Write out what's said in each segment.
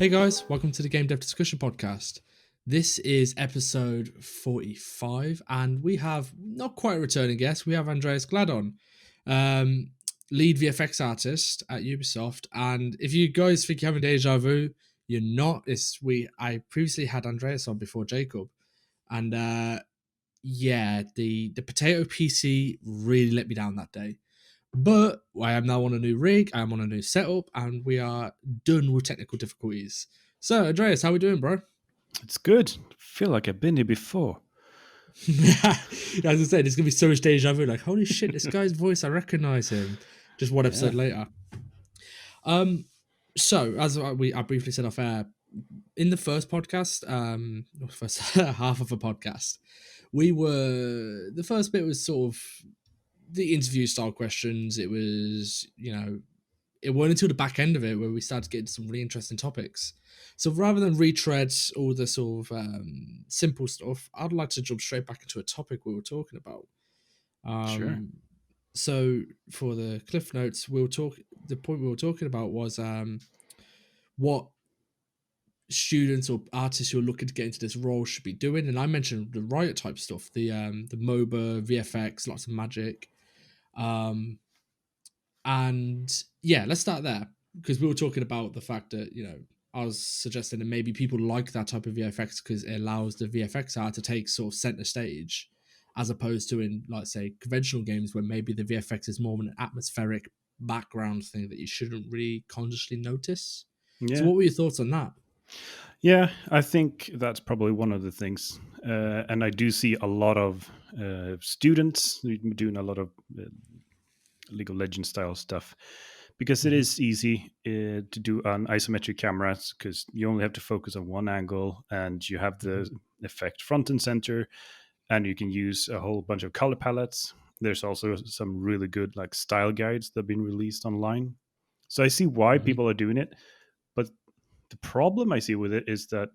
Hey guys, welcome to the Game Dev Discussion Podcast. This is episode 45, and we have not quite a returning guest. We have Andreas Glad on, um, lead VFX artist at Ubisoft. And if you guys think you're having deja vu, you're not. I previously had Andreas on before Jacob, and the potato PC really let me down that day. But I am now on a new rig, I am on a new setup, and we are done with technical difficulties. So, Andreas, how we doing, bro? It's good. Feel like I've been here before. As I said, it's gonna be so much deja vu. Like, holy shit, this guy's voice, I recognize him. Just one Yeah. episode later. So as I briefly said off air, in the first podcast, first half of a podcast, the first bit was sort of the interview style questions. It was, it wasn't until the back end of it where we started getting some really interesting topics. So rather than retread all the sort of simple stuff, I'd like to jump straight back into a topic we were talking about. Sure. So for the cliff notes, the point we were talking about was what students or artists who are looking to get into this role should be doing. And I mentioned the Riot type stuff, the MOBA, VFX, lots of magic. And yeah, let's start there because we were talking about the fact that, I was suggesting that maybe people like that type of VFX because it allows the VFX art to take sort of center stage as opposed to in, like, say, conventional games where maybe the VFX is more of an atmospheric background thing that you shouldn't really consciously notice. So, Yeah. what were your thoughts on that? Yeah, I think that's probably one of the things. And I do see a lot of students doing a lot of League of Legends style stuff because it Mm-hmm. is easy to do on isometric cameras because you only have to focus on one angle and you have the effect front and center, and you can use a whole bunch of color palettes. There's also some really good like style guides that have been released online. So I see why Mm-hmm. people are doing it. But the problem I see with it is that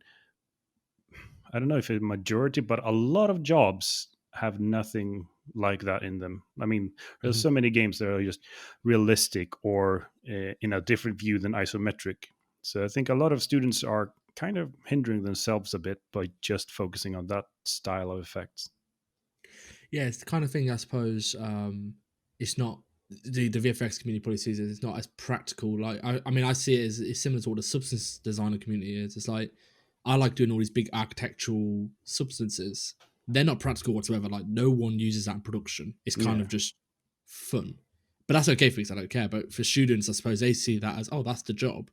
I don't know if it's a majority, but a lot of jobs have nothing like that in them. I mean, there's Mm-hmm. so many games that are just realistic or in a different view than isometric. So I think a lot of students are kind of hindering themselves a bit by just focusing on that style of effects. Yeah, it's the kind of thing I suppose it's not the VFX community probably sees it. It's not as practical. Like I mean, I see it as it's similar to what the substance designer community is. It's like I like doing all these big architectural substances. They're not practical whatsoever. Like no one uses that in production. It's kind Yeah. of just fun. But that's okay for me because I don't care. But for students, I suppose they see that as, oh, that's the job.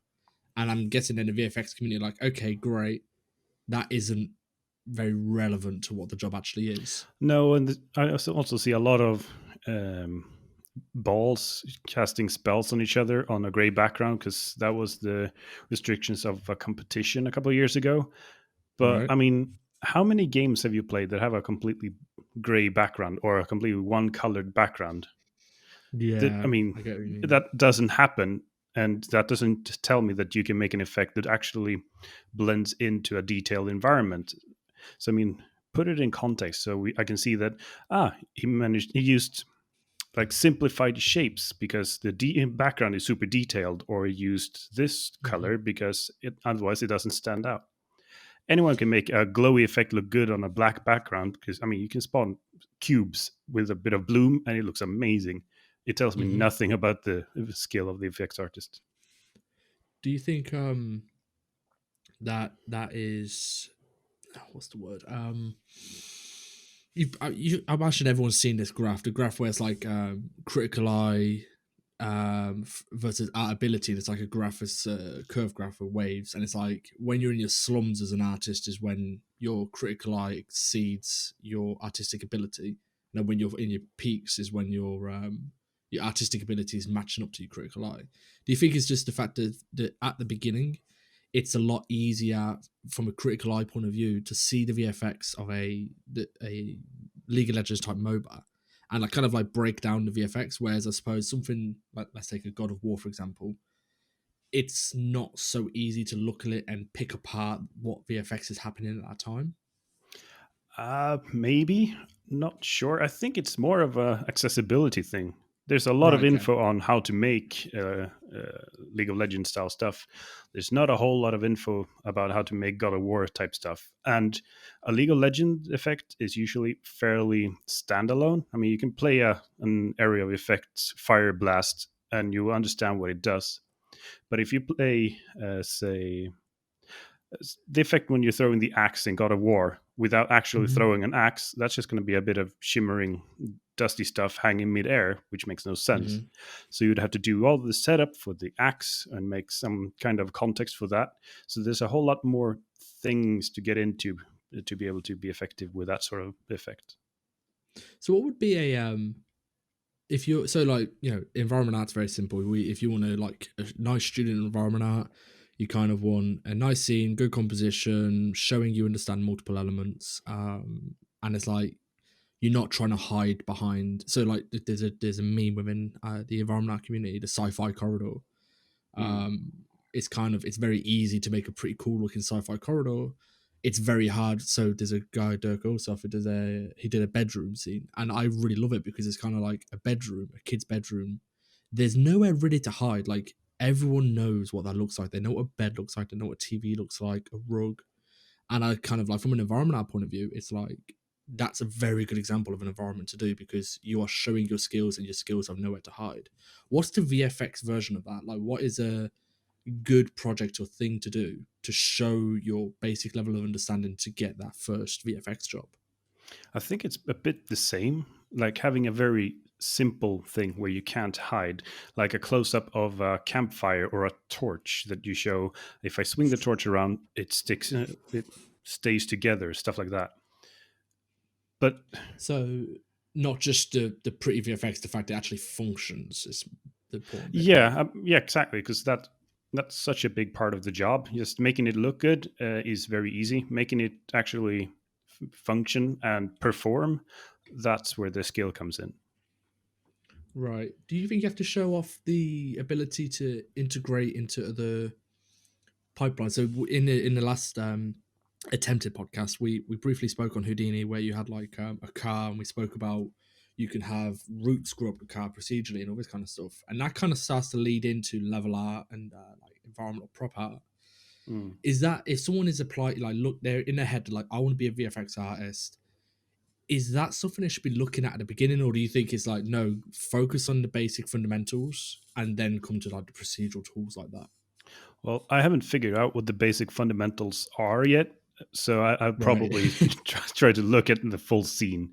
And I'm guessing in the VFX community, like, okay, great. That isn't very relevant to what the job actually is. No, and I also see a lot of um, balls casting spells on each other on a gray background because that was the restrictions of a competition a couple of years ago. But Right. I mean, how many games have you played that have a completely gray background or a completely one colored background? I Yeah, mean, I get what you mean. that doesn't happen. And that doesn't tell me that you can make an effect that actually blends into a detailed environment. So, I mean, put it in context. So I can see that, he used like simplified shapes because the background is super detailed, or he used this Mhm. color because otherwise it doesn't stand out. Anyone can make a glowy effect look good on a black background because I mean you can spawn cubes with a bit of bloom and it looks amazing. It tells me Mhm. nothing about the skill of the effects artist. Do you think that is what's the word? I imagine everyone's seen this graph. The graph where it's like critical eye versus art ability. It's like a graph, it's a curve graph of waves, and it's like when you're in your slums as an artist is when your critical eye exceeds your artistic ability, and then when you're in your peaks is when your artistic ability is matching up to your critical eye. Do you think it's just the fact that at the beginning it's a lot easier from a critical eye point of view to see the VFX of a League of Legends type MOBA and like kind of like break down the VFX. Whereas I suppose something like, let's take a God of War for example, it's not so easy to look at it and pick apart what VFX is happening at that time. Maybe, not sure. I think it's more of a accessibility thing. there's a lot of Right. Okay. info on how to make League of Legends style stuff. There's not a whole lot of info about how to make God of War type stuff. And a League of Legends effect is usually fairly standalone. I mean, you can play an area of effects, Fire Blast, and you understand what it does. But if you play, say, the effect when you're throwing the axe in God of War without actually Hmm. throwing an axe, that's just going to be a bit of shimmering, dusty stuff hanging midair, which makes no sense. Hmm. So you'd have to do all the setup for the axe and make some kind of context for that. So there's a whole lot more things to get into to be able to be effective with that sort of effect. So what would be a if you so like environment art's very simple. If you want to like a nice student environment art, you kind of want a nice scene, good composition, showing you understand multiple elements, and it's like you're not trying to hide behind. So like there's a meme within the environment art community, the sci-fi corridor. Mm. Um, it's very easy to make a pretty cool looking sci-fi corridor. It's very hard. So there's a guy, Dirk Ossoff, he did a bedroom scene, and I really love it because it's kind of like a bedroom, a kid's bedroom. There's nowhere really to hide. Like everyone knows what that looks like. They know what a bed looks like. They know what a TV looks like, a rug. And I kind of like from an environmental point of view, it's like that's a very good example of an environment to do because you are showing your skills and your skills have nowhere to hide. What's the VFX version of that? Like, what is a good project or thing to do to show your basic level of understanding to get that first VFX job? I think it's a bit the same, like having a very simple thing where you can't hide, like a close up of a campfire or a torch that you show. If I swing the torch around, it sticks, it stays together, stuff like that. But So, not just the pretty VFX, the fact it actually functions is the important bit there. yeah, yeah, exactly, because that's such a big part of the job. Just making it look good is very easy. Making it actually function and perform, that's where the skill comes in. Right. Do you think you have to show off the ability to integrate into other pipelines? So in the last attempted podcast, we briefly spoke on Houdini, where you had like a car, and we spoke about you can have roots grow up the car procedurally and all this kind of stuff, and that kind of starts to lead into level art and like environmental prop art. Mm. Is that if someone is applied like look they're in their head like I want to be a VFX artist? Is that something they should be looking at the beginning, or do you think it's like no, focus on the basic fundamentals and then come to like the procedural tools like that? Well, I haven't figured out what the basic fundamentals are yet, so I'll Right. probably try to look at the full scene.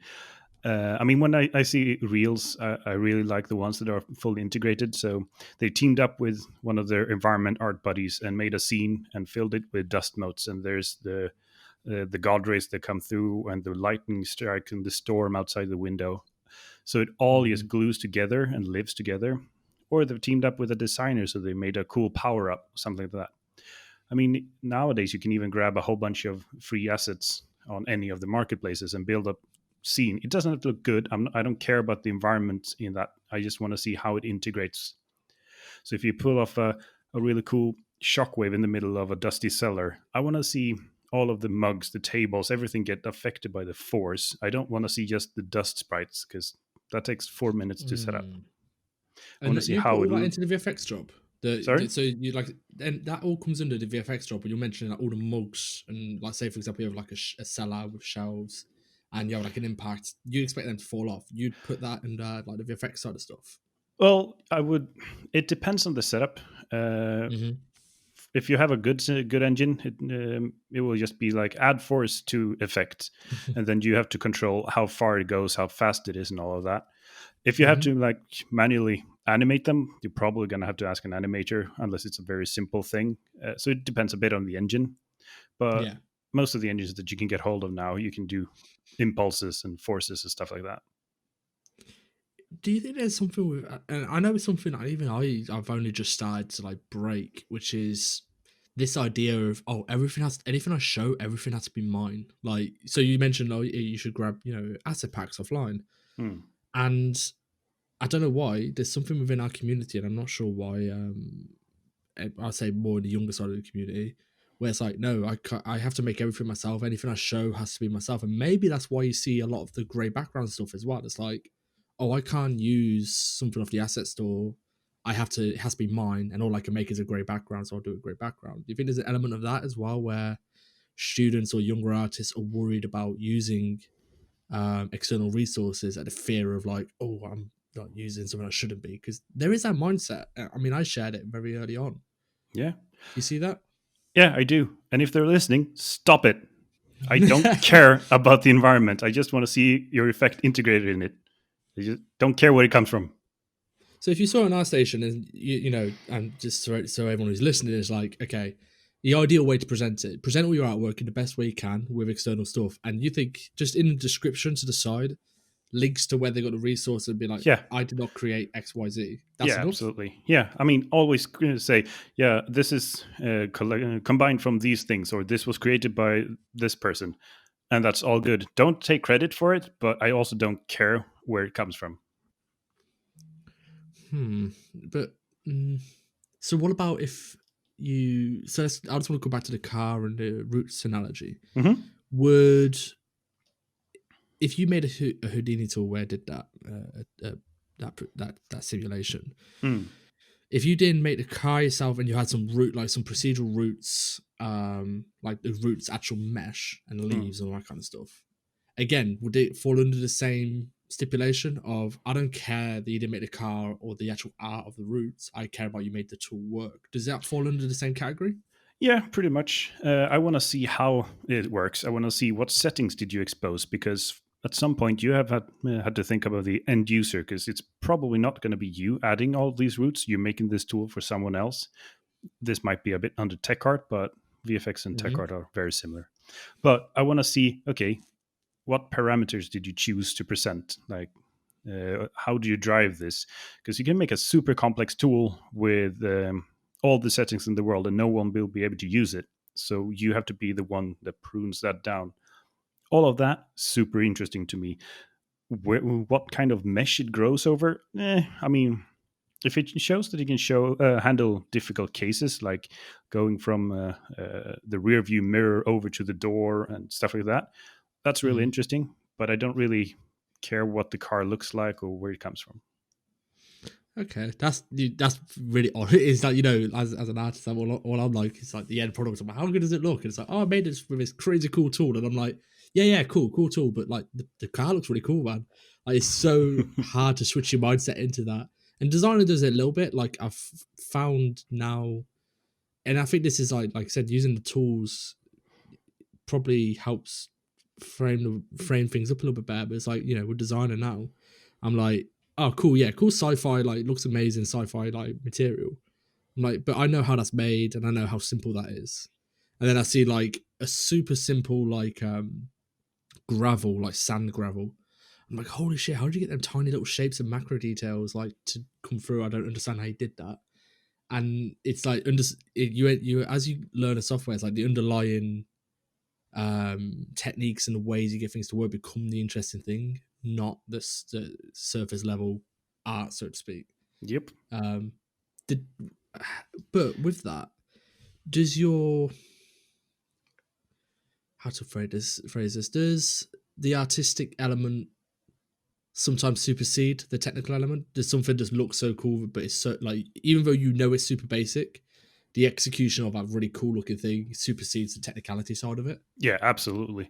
I mean, when I see reels, I really like the ones that are fully integrated. So they teamed up with one of their environment art buddies and made a scene and filled it with dust motes. And there's the god rays that come through and the lightning strike and the storm outside the window. So it all just Mm. glues together and lives together. Or they've teamed up with a designer, so they made a cool power up, something like that. I mean, nowadays you can even grab a whole bunch of free assets on any of the marketplaces and build up scene. It doesn't have to look good. I don't care about the environment in that. I just want to see how it integrates. So if you pull off a really cool shockwave in the middle of a dusty cellar, I want to see all of the mugs, the tables, everything get affected by the force. I don't want to see just the dust sprites because that takes 4 minutes to set up. Mm. I want And to see you put how all it. that into the VFX job. Sorry. So you like, and that all comes under the VFX job. But you're mentioning like all the mugs and like, say for example, you have like a cellar with shelves, and you have like an impact. You expect them to fall off. You'd put that under like the VFX side of stuff. Well, I would. It depends on the setup. Uh, Mm-hmm. if you have a good engine, it will just be like add force to effect, and then you have to control how far it goes, how fast it is, and all of that. If you have Mm-hmm. to like manually animate them, you're probably going to have to ask an animator, unless it's a very simple thing. So it depends a bit on the engine, but Yeah. most of the engines that you can get hold of now, you can do impulses and forces and stuff like that. Do you think there's something with? And I know it's something that even I've only just started to like break, which is this idea of oh anything I show everything has to be mine. Like so you mentioned oh you should grab asset packs offline, Hmm. and I don't know why there's something within our community, and I'm not sure why. I'll say more in the younger side of the community, where it's like, no, I have to make everything myself. Anything I show has to be myself, and maybe that's why you see a lot of the grey background stuff as well. It's like, oh, I can't use something off the asset store. It has to be mine, and all I can make is a grey background, so I'll do a grey background. Do you think there's an element of that as well, where students or younger artists are worried about using external resources at the fear of like, oh, I'm not using something I shouldn't be? Because there is that mindset. I mean, I shared it very early on. Yeah. You see that? Yeah, I do. And if they're listening, stop it. I don't care about the environment. I just want to see your effect integrated in it. I just don't care where it comes from. So if you saw an art station, and and just so everyone who's listening is like, okay, the ideal way to present all your artwork in the best way you can with external stuff, and you think just in the description to the side, links to where they got the resource and be like, Yeah. I did not create X Y Z. That's Yeah, enough. absolutely. Yeah, I mean, always say, yeah, this is combined from these things, or this was created by this person, and that's all good. Don't take credit for it, but I also don't care where it comes from. But so what about if you? So I just want to go back to the car and the roots analogy. Mm-hmm. Would if you made a Houdini tool where it did that simulation, Mm. if you didn't make the car yourself and you had some some procedural roots, like the roots actual mesh and Mm. leaves and all that kind of stuff, again, would it fall under the same stipulation of I don't care that you didn't make the car or the actual art of the roots, I care about you made the tool work? Does that fall under the same category? Yeah, pretty much. I want to see how it works. I want to see what settings did you expose, because at some point you have had to think about the end user, because it's probably not going to be you adding all these roots. You're making this tool for someone else. This might be a bit under tech art, but VFX and tech Mm-hmm. art are very similar. But I want to see, okay, what parameters did you choose to present? Like, how do you drive this? Because you can make a super complex tool with all the settings in the world, and no one will be able to use it. So you have to be the one that prunes that down. All of that super interesting to me. What kind of mesh it grows over? I mean, if it shows that you can handle difficult cases, like going from the rear view mirror over to the door and stuff like that, that's really Mm-hmm. interesting. But I don't really care what the car looks like or where it comes from. Okay, that's really odd. It's like, as an artist, all I'm like, it's like the end product. I'm like, how good does it look? And it's like, oh, I made this with this crazy cool tool, and I'm like, yeah, cool tool, but like the car looks really cool, man. Like, it's so hard to switch your mindset into that. And designer does it a little bit. Like I've found now, and I think this is like I said, using the tools probably helps frame things up a little bit better. But it's like, with designer now, I'm like, oh, cool, yeah, cool sci-fi, like looks amazing, sci-fi like material. I'm like, but I know how that's made and I know how simple that is. And then I see like a super simple like gravel, like sand gravel. I'm like, holy shit, how did you get them tiny little shapes and macro details like to come through? I don't understand how you did that. And it's like you as you learn a software, it's like the underlying techniques and the ways you get things to work become the interesting thing, not the surface level art, so to speak. Yep. Um, did, but with that, does your how to phrase this? Does the artistic element sometimes supersede the technical element? Does something just look so cool, but it's so like even though it's super basic, the execution of that really cool looking thing supersedes the technicality side of it? Yeah, absolutely.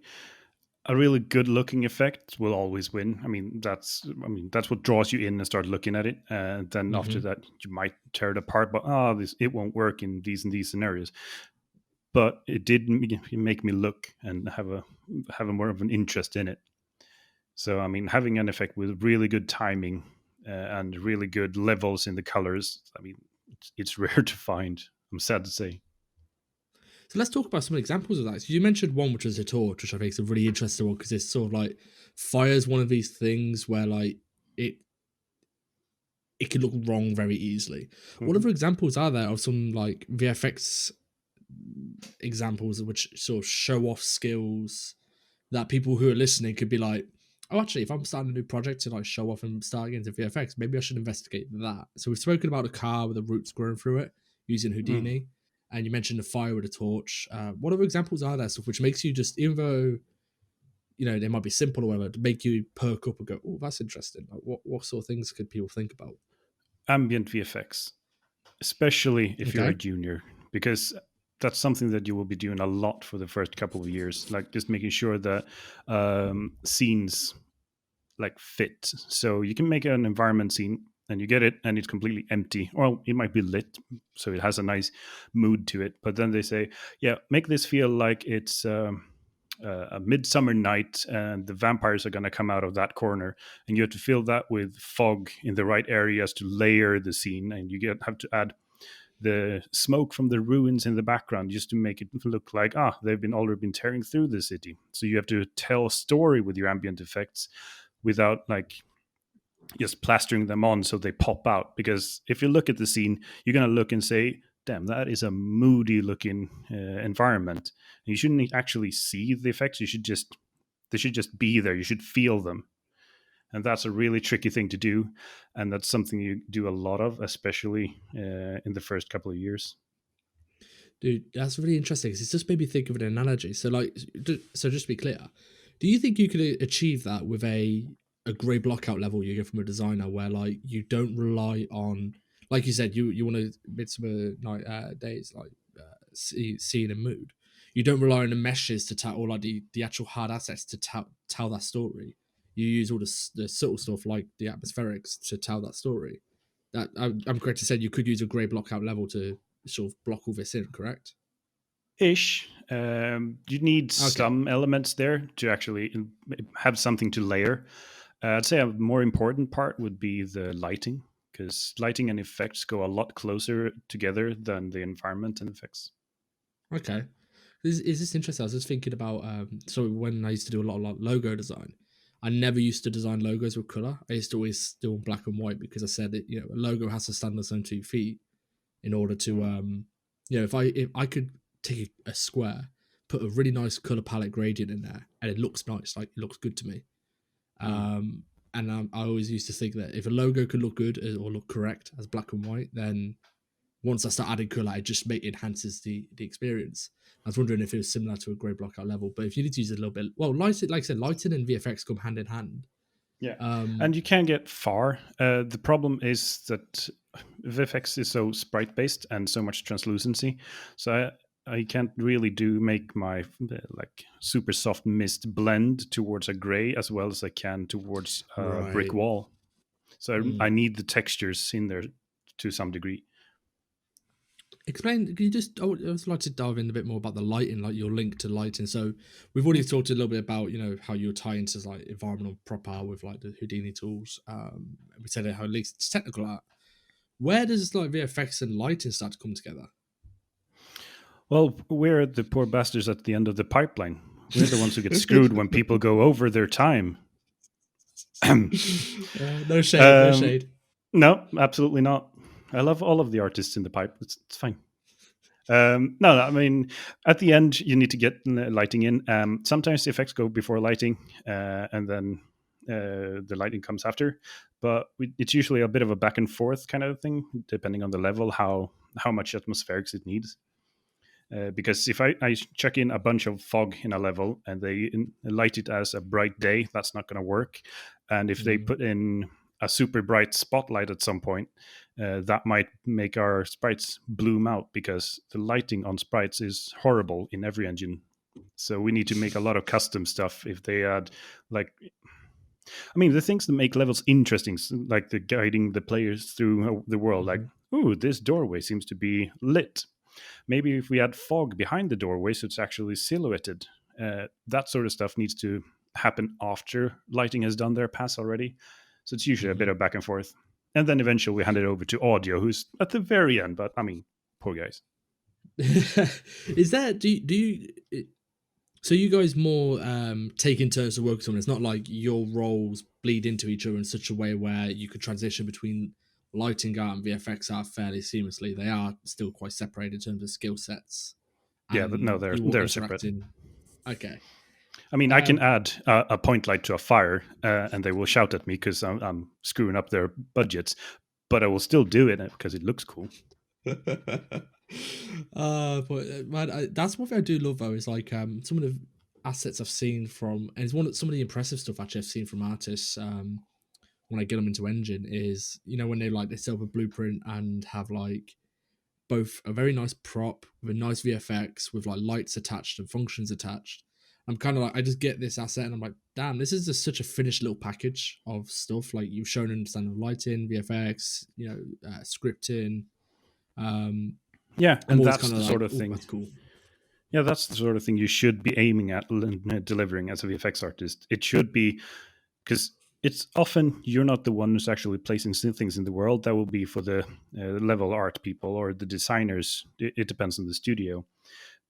A really good looking effect will always win. I mean that's what draws you in and start looking at it. And then after Mm-hmm. that, you might tear it apart. But this it won't work in these scenarios. But it did make me look and have a more of an interest in it. So I mean, having an effect with really good timing and really good levels in the colors, I mean, it's rare to find. I'm sad to say. So let's talk about some examples of that. So you mentioned one which was a torch, which I think is a really interesting one because it's sort of like fire's one of these things where like it it can look wrong very easily. What Mhm. other examples are there of some like VFX examples which sort of show off skills that people who are listening could be like, oh, actually, if I'm starting a new project to like show off and start getting into VFX, maybe I should investigate that. So we've spoken about a car with the roots growing through it using Mm. Houdini, and you mentioned the fire with a torch. What other examples are there? Stuff which makes you just, even though they might be simple or whatever, to make you perk up and go, oh, that's interesting. Like, what sort of things could people think about? Ambient VFX, especially if you're a Okay. junior, because that's something that you will be doing a lot for the first couple of years, like just making sure that scenes like fit. So you can make an environment scene and you get it and it's completely empty. Well, it might be lit, so it has a nice mood to it. But then they say, yeah, make this feel like it's a midsummer night and the vampires are going to come out of that corner. And you have to fill that with fog in the right areas to layer the scene. And have to add the smoke from the ruins in the background just to make it look like they've been already been tearing through the city. So you have to tell a story with your ambient effects without like just plastering them on so they pop out. Because if you look at the scene, you're going to look and say, damn, that is a moody looking environment. And you shouldn't actually see the effects. They should just be there. You should feel them. And that's a really tricky thing to do. And that's something you do a lot of, especially in the first couple of years. Dude, that's really interesting because it's just made me think of an analogy. So, like, so just to be clear, do you think you could achieve that with a grey blockout level you get from a designer, where like you don't rely on, like you said, you want a midsummer night days like scene and mood. You don't rely on the meshes to tell, or like the actual hard assets to tell that story. You use all the subtle stuff like the atmospherics to tell that story. That I'm correct to say you could use a grey blockout level to sort of block all this in, correct? Ish. You need Okay. some elements there to actually have something to layer. I'd say a more important part would be the lighting, because lighting and effects go a lot closer together than the environment and effects. Okay. Is this interesting? I was just thinking about so when I used to do a lot of like logo design, I never used to design logos with color. I used to always do in black and white because I said that a logo has to stand on its own 2 feet in order to Mm. if I could take a square, put a really nice color palette gradient in there, and it looks nice, like it looks good to me. Mm. Um, and I always used to think that if a logo could look good or look correct as black and white, then once I start adding color, it just enhances the experience. I was wondering if it was similar to a grey blockout level, but if you need to use it a little bit, well, lighting, like I said, lighting and VFX come hand in hand. Yeah, Um, and you can get far. The problem is that VFX is so sprite based and so much translucency, so I can't really make my like super soft mist blend towards a gray as well as I can towards a brick right. wall. So I Mm. need the textures in there to some degree. Explain. Can you just? I would like to dive in a bit more about the lighting, like your link to lighting. So we've already Mm. talked a little bit about how you tie into like environmental proper with like the Houdini tools. We said how at least it's technical art. Where does like VFX and lighting start to come together? Well, we're the poor bastards at the end of the pipeline. We're the ones who get screwed when people go over their time. No shade, no um, shade. no, absolutely not. I love all of the artists in the pipe. It's fine. No, I mean, at the end, you need to get lighting in. Sometimes the effects go before lighting, and then the lighting comes after. But it's usually a bit of a back and forth kind of thing, depending on the level, how much atmospherics it needs. Because if I chuck in a bunch of fog in a level and they light it as a bright day, that's not going to work. And if they Mm, put in a super bright spotlight at some point, that might make our sprites bloom out because the lighting on sprites is horrible in every engine. So we need to make a lot of custom stuff if they add like I mean the things that make levels interesting, like the guiding the players through the world, like, mhm, ooh, this doorway seems to be lit. Maybe if we add fog behind the doorway so it's actually silhouetted, that sort of stuff needs to happen after lighting has done their pass already. So it's usually a bit mhm. of back and forth. And then eventually we hand it over to audio, who's at the very end. But I mean, poor guys. Is that do you so you guys more take in turns to work with someone? It's not like your roles bleed into each other in such a way where you could transition between lighting art and VFX art fairly seamlessly. They are still quite separated in terms of skill sets, Yeah, but no, and you will they're interact separate. in. Okay. I mean, I can Um, add a point light to a fire, and they will shout at me because I'm screwing up their budgets. But I will still do it because it looks cool. but man, that's what I do love though. Is like some of the assets I've seen from, and it's one of some of the impressive stuff actually I've seen from artists. When I get them into Engine is, when they set up a blueprint and have like both a very nice prop with a nice VFX with like lights attached and functions attached. I'm kind of like, I just get this asset and I'm like, damn, this is just such a finished little package of stuff. Like you've shown understanding of lighting, VFX, scripting. Um, Yeah, I'm and always that's kind of the like, sort of oh, thing. that's cool. Yeah, that's the sort of thing you should be aiming at delivering as a VFX artist. It should be, because it's often you're not the one who's actually placing things in the world. That will be for the level art people or the designers. It depends on the studio,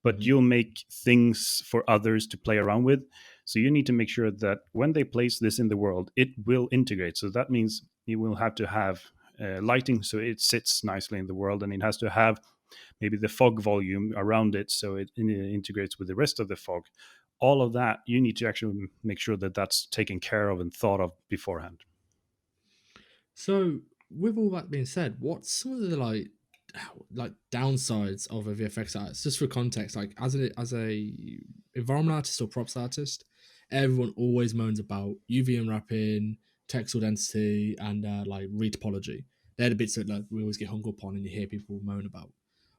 but Mm-hmm. you'll make things for others to play around with. So you need to make sure that when they place this in the world, it will integrate. So that means you will have to have lighting so it sits nicely in the world, and it has to have maybe the fog volume around it so it integrates with the rest of the fog. All of that you need to actually make sure that that's taken care of and thought of beforehand. So, with all that being said, what's some of the like downsides of a VFX artist? Just for context, like as a environment artist or props artist, everyone always moans about UV unwrapping, texel density, and like retopology. They're the bits that like, we always get hung up on, and you hear people moan about.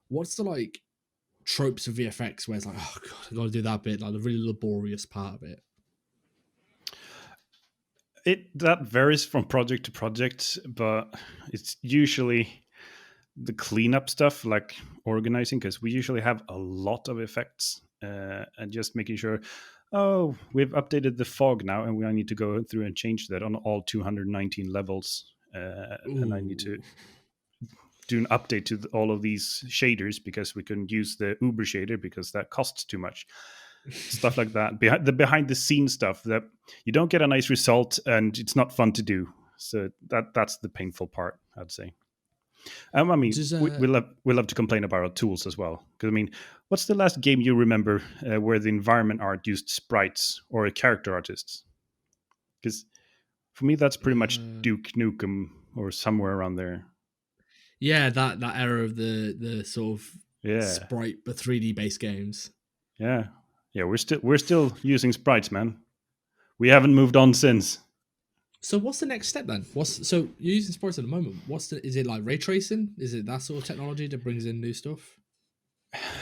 What's the like tropes of VFX where it's like, oh god, I got to do that bit, like the really laborious part of it? It that varies from project to project, but it's usually the cleanup stuff like organizing, because we usually have a lot of effects, and just making sure, oh, we've updated the fog now and we need to go through and change that on all 219 levels, and I need to Ooh. do an update to all of these shaders because we couldn't use the Uber shader because that costs too much. Stuff like that, behind the scenes stuff that you don't get a nice result and it's not fun to do. So that's the painful part, I'd say. I mean, Does we love to complain about our tools as well. Because I mean, what's the last game you remember where the environment art used sprites or character artists? Because for me, that's pretty much uh, Duke Nukem or somewhere around there. Yeah, that era of the sort of Yeah, sprite but 3D based games. yeah, yeah. We're still using sprites, man. We haven't moved on since. So what's the next step then? So you're using sprites at the moment. Is it like ray tracing? Is it that sort of technology that brings in new stuff?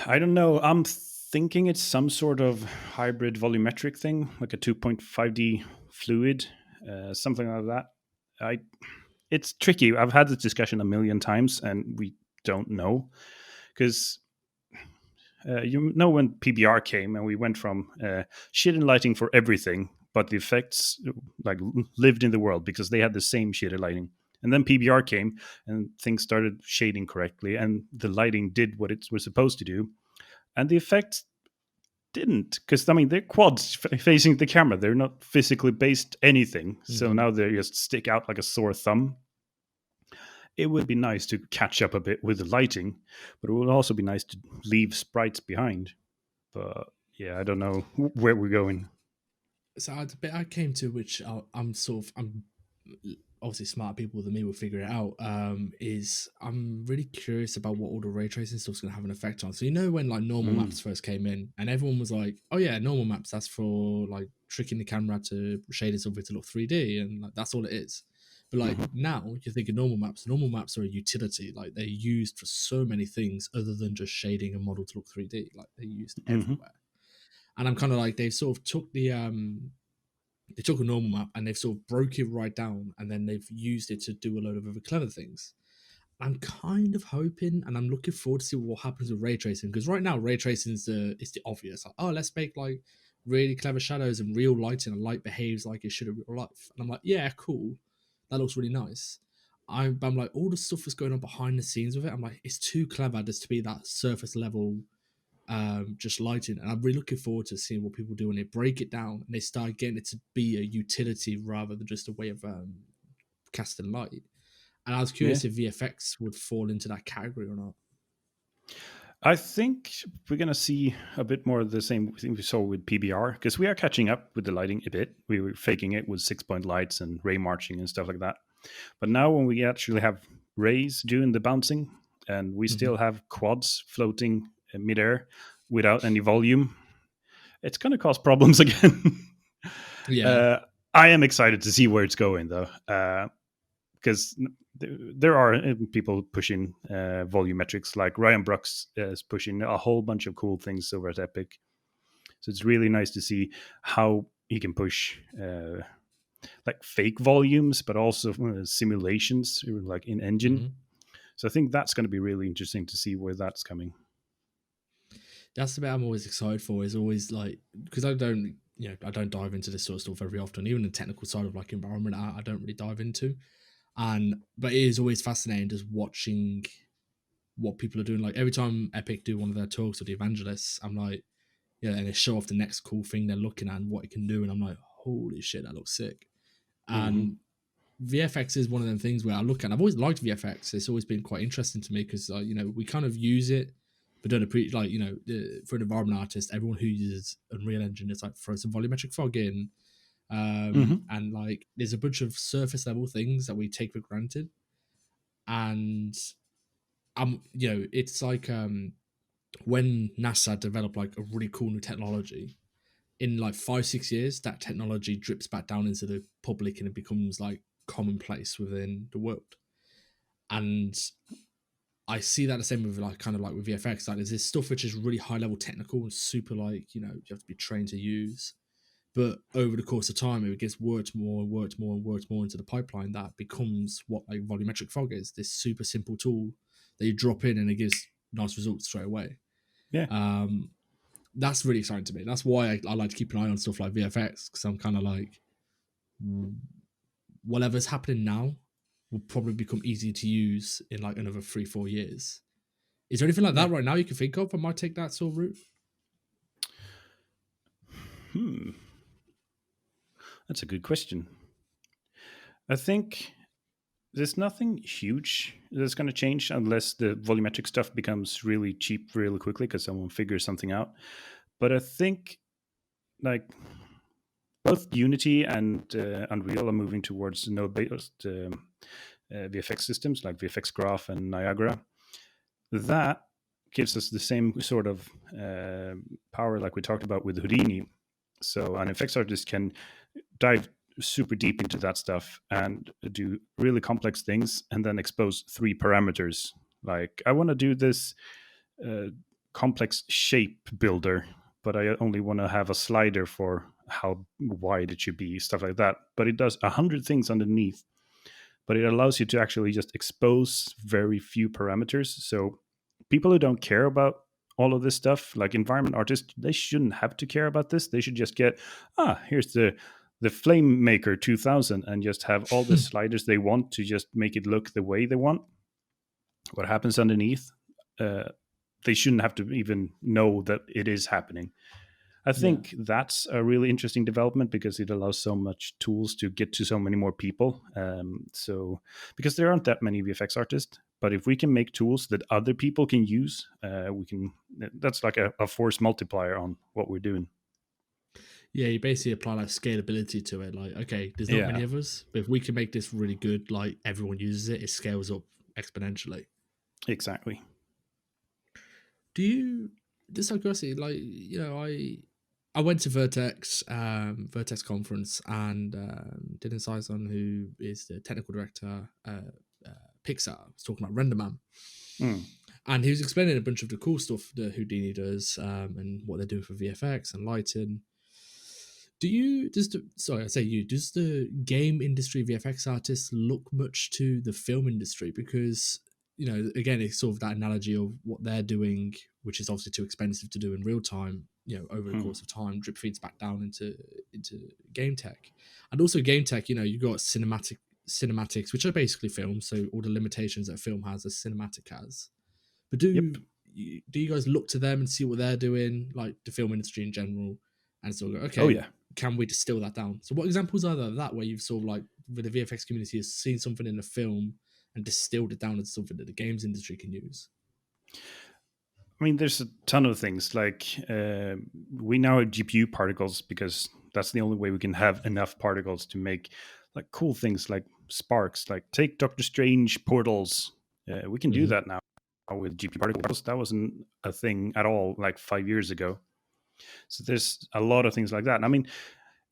I don't know. I'm thinking it's some sort of hybrid volumetric thing, like a 2.5D fluid, something like that. I It's tricky. I've had this discussion a million times, and we don't know because when PBR came and we went from shit and lighting for everything, but the effects like lived in the world because they had the same shit and lighting. And then PBR came and things started shading correctly, and the lighting did what it was supposed to do, and the effects didn't, because I mean they're quads facing the camera. They're not physically based anything, so Mm-hmm. now they just stick out like a sore thumb. It would be nice to catch up a bit with the lighting, but it would also be nice to leave sprites behind. But yeah, I don't know where we're going. So the bit I came to, which I'm obviously smart people than me will figure it out. Is I'm really curious about what all the ray tracing stuff's going to have an effect on. So when like normal Mm. maps first came in, and everyone was like, "Oh yeah, normal maps. That's for like tricking the camera to shade something to look 3D, and like that's all it is." But like Hmm. now, you think of normal maps. Normal maps are a utility. Like they're used for so many things other than just shading a model to look 3D. Like they're used Hmm. everywhere. And I'm kind of like they've sort of took they took a normal map and they've sort of broke it right down and then they've used it to do a load of other clever things. I'm kind of hoping and I'm looking forward to see what happens with ray tracing, because right now ray tracing is the obvious. Like, oh, let's make like really clever shadows and real lighting and light behaves like it should in real life. And I'm like, yeah, cool. That looks really nice. I'm like, all the stuff that's going on behind the scenes with it, I'm like, it's too clever just to be that surface level just lighting. And I'm really looking forward to seeing what people do when they break it down and they start getting it to be a utility rather than just a way of casting light. And I was Yeah, curious if VFX would fall into that category or not. I think we're gonna see a bit more of the same thing we saw with PBR, because we are catching up with the lighting a bit. We were faking it with 6 point lights and ray marching and stuff like that. But now when we actually have rays doing the bouncing, and we Mm-hmm. still have quads floating in midair without any volume, it's going to cause problems again. Yeah. uh, I am excited to see where it's going, though, because there are people pushing volumetrics, like Ryan Brooks is pushing a whole bunch of cool things over at Epic. So it's really nice to see how he can push like fake volumes, but also simulations, like in engine. Hmm. So I think that's going to be really interesting to see where that's coming. That's the bit I'm always excited for. Is always like, because I don't, I don't dive into this sort of stuff very often. Even the technical side of like environment art, I don't really dive into. And but it is always fascinating just watching what people are doing. Like every time Epic do one of their talks or the evangelists, I'm like, yeah, and they show off the next cool thing they're looking at and what it can do, and I'm like, holy shit, that looks sick. Mm-hmm. And VFX is one of them things where I look at. I've always liked VFX. It's always been quite interesting to me because we kind of use it, but don't appreciate for an environment artist, everyone who uses Unreal Engine is like throw some volumetric fog in, Mm-hmm. and like there's a bunch of surface level things that we take for granted, and it's like when NASA developed like a really cool new technology. In like 5-6 years, that technology drips back down into the public and it becomes like commonplace within the world. And I see that the same with like kind of like with VFX. Like there's this stuff which is really high level technical and super like, you have to be trained to use. But over the course of time, it gets worked more and worked more and worked more into the pipeline. That becomes what like volumetric fog is. This super simple tool that you drop in and it gives nice results straight away. Yeah. Um, that's really exciting to me. That's why I like to keep an eye on stuff like VFX because I'm kind of like, whatever's happening now will probably become easy to use in like another 3-4 years. Is there anything like Yeah. that right now you can think of that might take that sort of route? Hmm. That's a good question. I think there's nothing huge that's going to change unless the volumetric stuff becomes really cheap really quickly because someone figures something out. But I think like both Unity and Unreal are moving towards node-based VFX systems like VFX Graph and Niagara. That gives us the same sort of power like we talked about with Houdini. So an effects artist can dive super deep into that stuff and do really complex things and then expose 3 parameters. Like, I want to do this uh, complex shape builder, but I only want to have a slider for how wide it should be, stuff like that. But it does 100 things underneath. But it allows you to actually just expose very few parameters. So people who don't care about all of this stuff, like environment artists, they shouldn't have to care about this. They should just get, here's the Flame Maker 2000 and just have all the sliders they want to just make it look the way they want. What happens underneath, uh, they shouldn't have to even know that it is happening. I Yeah. think that's a really interesting development because it allows so much tools to get to so many more people. So because there aren't that many VFX artists, but if we can make tools that other people can use, we can. That's like a force multiplier on what we're doing. Yeah, you basically apply like scalability to it. Like, okay, there's not Yeah, many of us, but if we can make this really good, like everyone uses it, it scales up exponentially. exactly. Do you just out of curiosity, like, I went to Vertex conference and did insights on who is the technical director Pixar. Was talking about RenderMan. Mm. And he was explaining a bunch of the cool stuff that Houdini does, and what they're doing for VFX and lighting. Does the game industry VFX artists look much to the film industry? Because, again, it's sort of that analogy of what they're doing, which is obviously too expensive to do in real time, over the Mm. course of time, drip feeds back down into game tech. And also game tech, you've got cinematics, which are basically film, so all the limitations that film has, a cinematic has. But Yep. do you guys look to them and see what they're doing, like the film industry in general, and sort of go, Oh okay, yeah. can we distill that down? So, what examples are there of that where you've sort of like with the VFX community has seen something in a film and distilled it down into something that the games industry can use? I mean, there's a ton of things. Like we now have GPU particles because that's the only way we can have enough particles to make like cool things like sparks. Like take Doctor Strange portals. We can do Mm-hmm. that now with GPU particles. That wasn't a thing at all like 5 years ago. So there's a lot of things like that. I mean,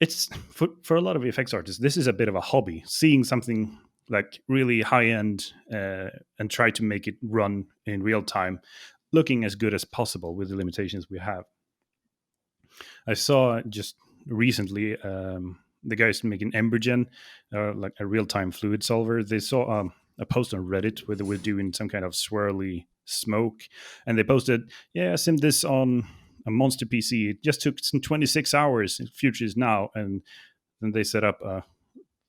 it's for a lot of effects artists, this is a bit of a hobby, seeing something like really high end and try to make it run in real time, looking as good as possible with the limitations we have. I saw just recently the guys making Embergen, like a real time fluid solver. They saw a post on Reddit where they were doing some kind of swirly smoke, and they posted, "Yeah, I simmed this on a monster PC. It just took some 26 hours. Future is now." And then they set up a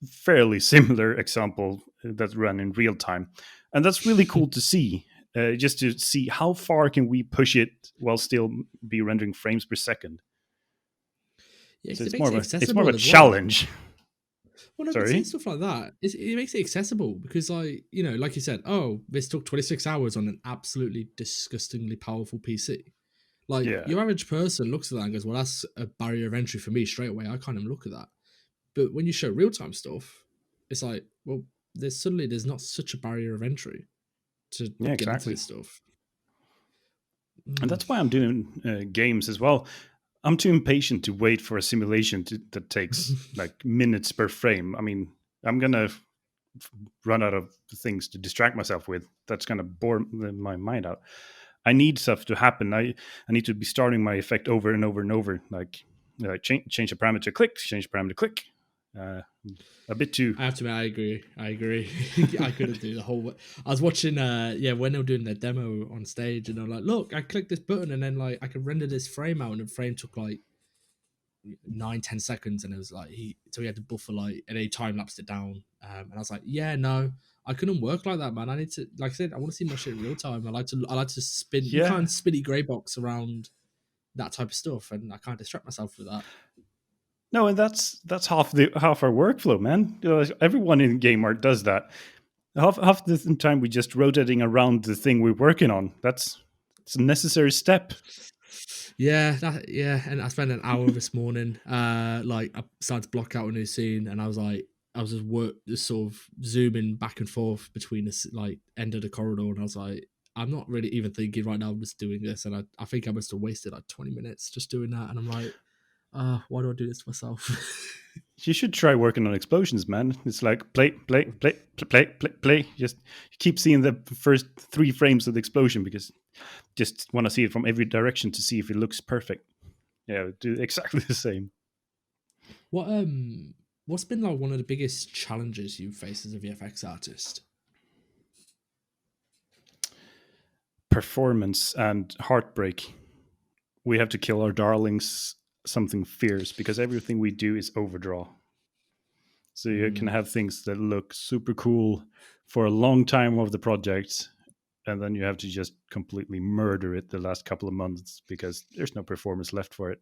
fairly similar example that ran in real time, and that's really cool to see. Just to see how far can we push it while still be rendering frames per second. Yeah, So because it it's makes more it of a accessible as well. challenge. Well, no, but seeing Sorry. stuff like that, it makes it accessible because, like, like you said, oh, this took 26 hours on an absolutely disgustingly powerful PC. Like, Yeah. your average person looks at that and goes, well, that's a barrier of entry for me straight away. I can't even look at that. But when you show real time stuff, it's like, well, there's not such a barrier of entry to Yeah. get into Exactly. this stuff. And Mm. that's why I'm doing games as well. I'm too impatient to wait for a simulation that takes like minutes per frame. I mean, I'm gonna run out of things to distract myself with. That's gonna bore my mind out. I need stuff to happen. I need to be starting my effect over and over and over. Like change the parameter, click, change the parameter, click. Uh, a bit too. I have to admit, I agree. I agree. I couldn't do the whole. I was watching, when they were doing their demo on stage, and I'm like, look, I clicked this button, and then like I could render this frame out, and the frame took like 9-10 seconds, and it was like so he had to buffer like, and he time lapsed it down, and I was like, yeah, no, I couldn't work like that, man. I need to, like I said, I want to see my shit in real time. I like to spin. You Yeah. can't spinny grey box around that type of stuff, and I can't distract myself with that. No, and that's half our workflow, man. Everyone in game art does that. Half the time we just rotating around the thing we're working on. It's a necessary step. Yeah, and I spent an hour this morning. Like I started to block out a new scene, and I was just sort of zooming back and forth between this like end of the corridor, and I was like, I'm not really even thinking right now. I'm just doing this, and I think I must have wasted like 20 minutes just doing that, and I'm like, why do I do this to myself? You should try working on explosions, man. It's like play, play, play, play, play, play, play. Just you keep seeing the first 3 frames of the explosion because just want to see it from every direction to see if it looks perfect. Yeah, do exactly the same. what what's been like one of the biggest challenges you've faced as a VFX artist? Performance and heartbreak. We have to kill our darlings something fierce because everything we do is overdraw. So you can Mm. have things that look super cool for a long time of the project, and then you have to just completely murder it the last couple of months because there's no performance left for it.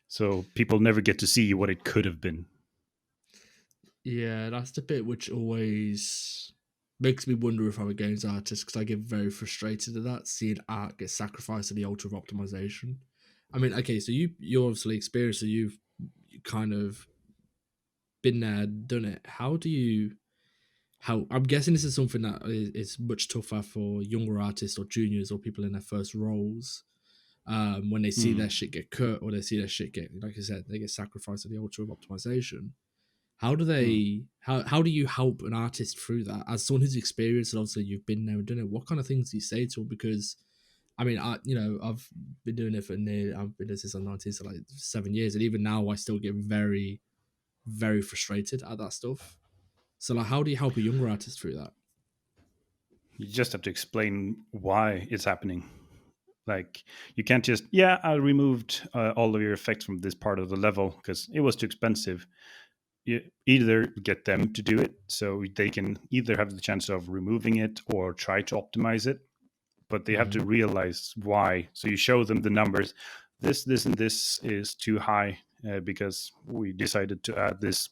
So people never get to see what it could have been. Yeah, that's the bit which always makes me wonder if I'm a games artist because I get very frustrated at that, seeing art get sacrificed to the altar of optimization. I mean, okay, so you're obviously experienced, so you kind of been there, done it. How do you? How I'm guessing this is something that is much tougher for younger artists or juniors or people in their first roles. When they see Hmm. their shit get cut or they see their shit get, like I said, they get sacrificed to the altar of optimization. How do Hmm. they? How do you help an artist through that? As someone who's experienced, and obviously you've been there and done it. What kind of things do you say to them? Because I mean, I've been doing it I've been doing this since I'm 19, so like 7 years, and even now I still get very, very frustrated at that stuff. So like, how do you help a younger artist through that? You just have to explain why it's happening. Like you can't just, yeah, I removed all of your effects from this part of the level because it was too expensive. You either get them to do it so they can either have the chance of removing it or try to optimize it, but they have to Mm-hmm. realize why. So you show them the numbers. This, and this is too high because we decided to add this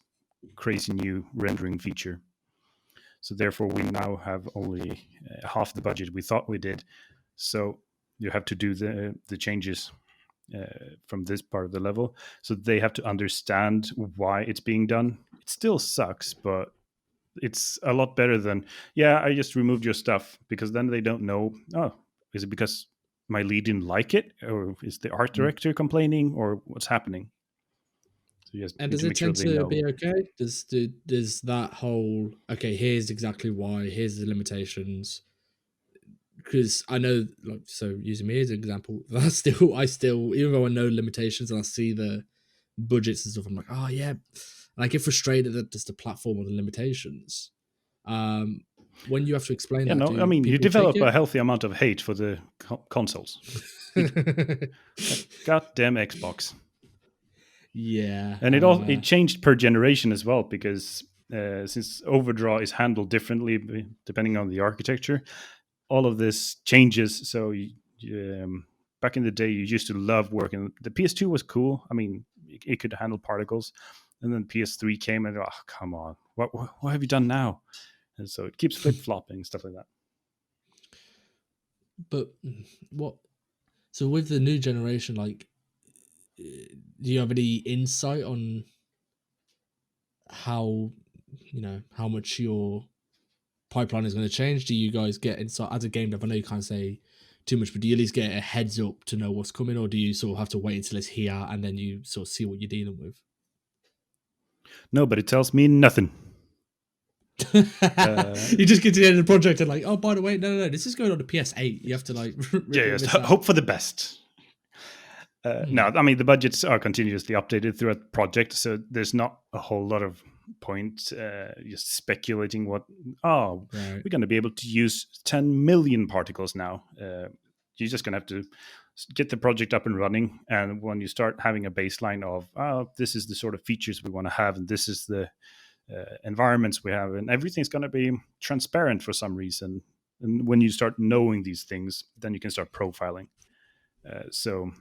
crazy new rendering feature. So therefore, we now have only half the budget we thought we did. So you have to do the changes from this part of the level. So they have to understand why it's being done. It still sucks, but it's a lot better than, yeah, I just removed your stuff, because then they don't know, oh, is it because my lead didn't like it, or is the art director complaining, or what's happening? So you just And need does to it make sure tend they to know. be okay? Does that whole okay? Here's exactly why. Here's the limitations. Because I know, like, so using me as an example, I still, even though I know limitations and I see the budgets and stuff, I'm like, oh yeah, and I get frustrated that just the platform or the limitations. Um, when you have to explain Yeah, that, no, I do mean, you people take develop it? a healthy amount of hate for the consoles. You, that goddamn Xbox. Yeah, And it changed per generation as well, because since overdraw is handled differently depending on the architecture, all of this changes. So back in the day, you used to love working. The PS2 was cool. I mean, it could handle particles, and then PS3 came, and oh, come on, what have you done now? And so it keeps flip flopping, stuff like that. but what? So with the new generation, like, do you have any insight on how how much your pipeline is going to change? Do you guys get insight as a game dev? I know you can't say too much, but do you at least get a heads up to know what's coming, or do you sort of have to wait until it's here and then you sort of see what you're dealing with? No, but it tells me nothing. Uh, You just get to the end of the project and like, oh, by the way, no, this is going on the PS8. You have to like yeah, rip all just this out. hope for the best. No, Hmm. I mean the budgets are continuously updated throughout the project, so there's not a whole lot of point just speculating what. Oh, Right. we're going to be able to use 10 million particles now. You're just going to have to get the project up and running, and when you start having a baseline of, oh, this is the sort of features we want to have, and this is the environments we have, and everything's going to be transparent for some reason. And when you start knowing these things, then you can start profiling. So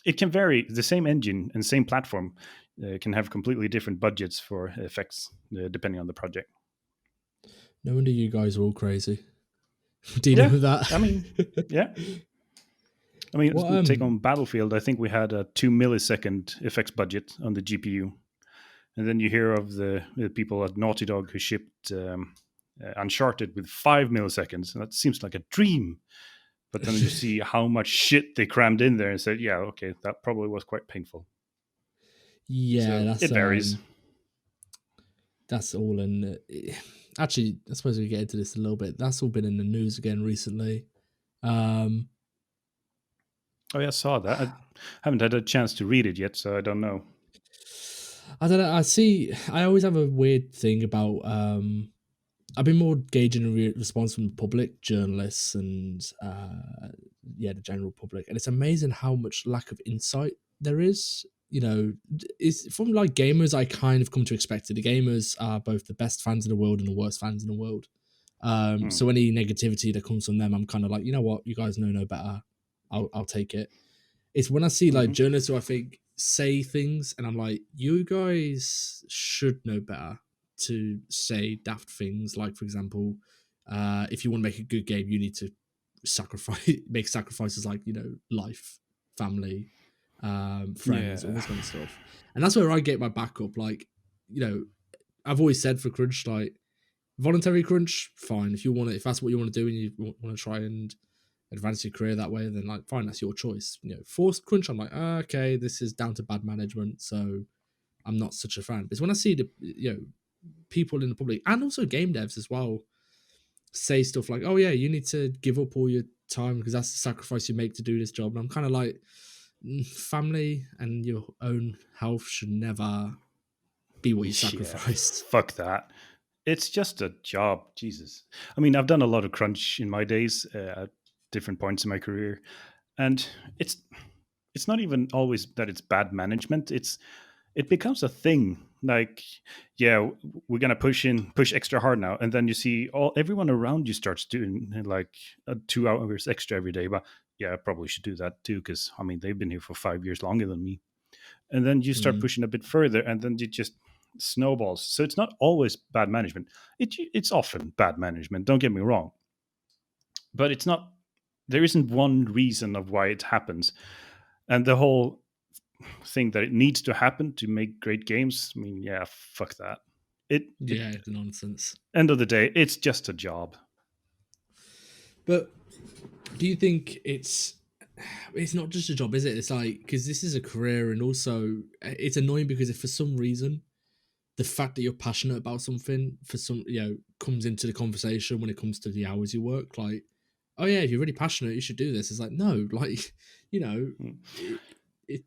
it can vary. The same engine and same platform can have completely different budgets for effects depending on the project. No wonder you guys are all crazy dealing Yeah, with that. I mean, yeah. I mean, What take on Battlefield. I think we had a 2 millisecond effects budget on the GPU, and then you hear of the people at Naughty Dog who shipped Uncharted with 5 milliseconds, and that seems like a dream. But then you see how much shit they crammed in there and said, yeah, okay, that probably was quite painful. Yeah, So it varies. that's all in. Actually, I suppose we get into this a little bit. That's all been in the news again recently. Um, Oh, yeah, I saw that. I haven't had a chance to read it yet, so I don't know. I don't know. I see. I always have a weird thing about. I've been more gauging a response from the public, journalists, and yeah, the general public, and it's amazing how much lack of insight there is. It's from like gamers. I kind of come to expect it. The gamers are both the best fans in the world and the worst fans in the world. Hmm. So any negativity that comes from them, I'm kind of like, you know what, you guys know no better. I'll take it. It's when I see like Mm-hmm. journalists who I think say things, and I'm like, you guys should know better to say daft things. Like, for example, if you want to make a good game, you need to make sacrifices like life, family, friends, all Yeah. this kind of stuff. And that's where I get my backup. Like, I've always said for crunch, like voluntary crunch, fine. If that's what you want to do, and you want to try and advance your career that way, then like fine, that's your choice. Forced crunch, I'm like, okay, this is down to bad management, so I'm not such a fan. Because when I see the people in the public and also game devs as well say stuff like, oh yeah, you need to give up all your time because that's the sacrifice you make to do this job, and I'm kind of like, family and your own health should never be what you Yeah, sacrifice. fuck that. It's just a job, Jesus. I mean, I've done a lot of crunch in my days at different points in my career, and it's not even always that it's bad management. It becomes a thing. Like, yeah, we're gonna push extra hard now, and then you see everyone around you starts doing like 2 hours extra every day. But yeah, I probably should do that too, because I mean they've been here for 5 years longer than me. And then you start Mm. pushing a bit further, and then it just snowballs. So it's not always bad management. It's often bad management. Don't get me wrong, but it's not. There isn't one reason of why it happens, and the whole thing that it needs to happen to make great games. I mean, yeah, fuck that. It Yeah, it's nonsense. End of the day, it's just a job. But do you think it's it's not just a job, is it? It's like, because this is a career, and also it's annoying because if for some reason the fact that you're passionate about something for some, comes into the conversation when it comes to the hours you work, like, oh yeah, if you're really passionate, you should do this. It's like, no, like, you know, Mm. it, it,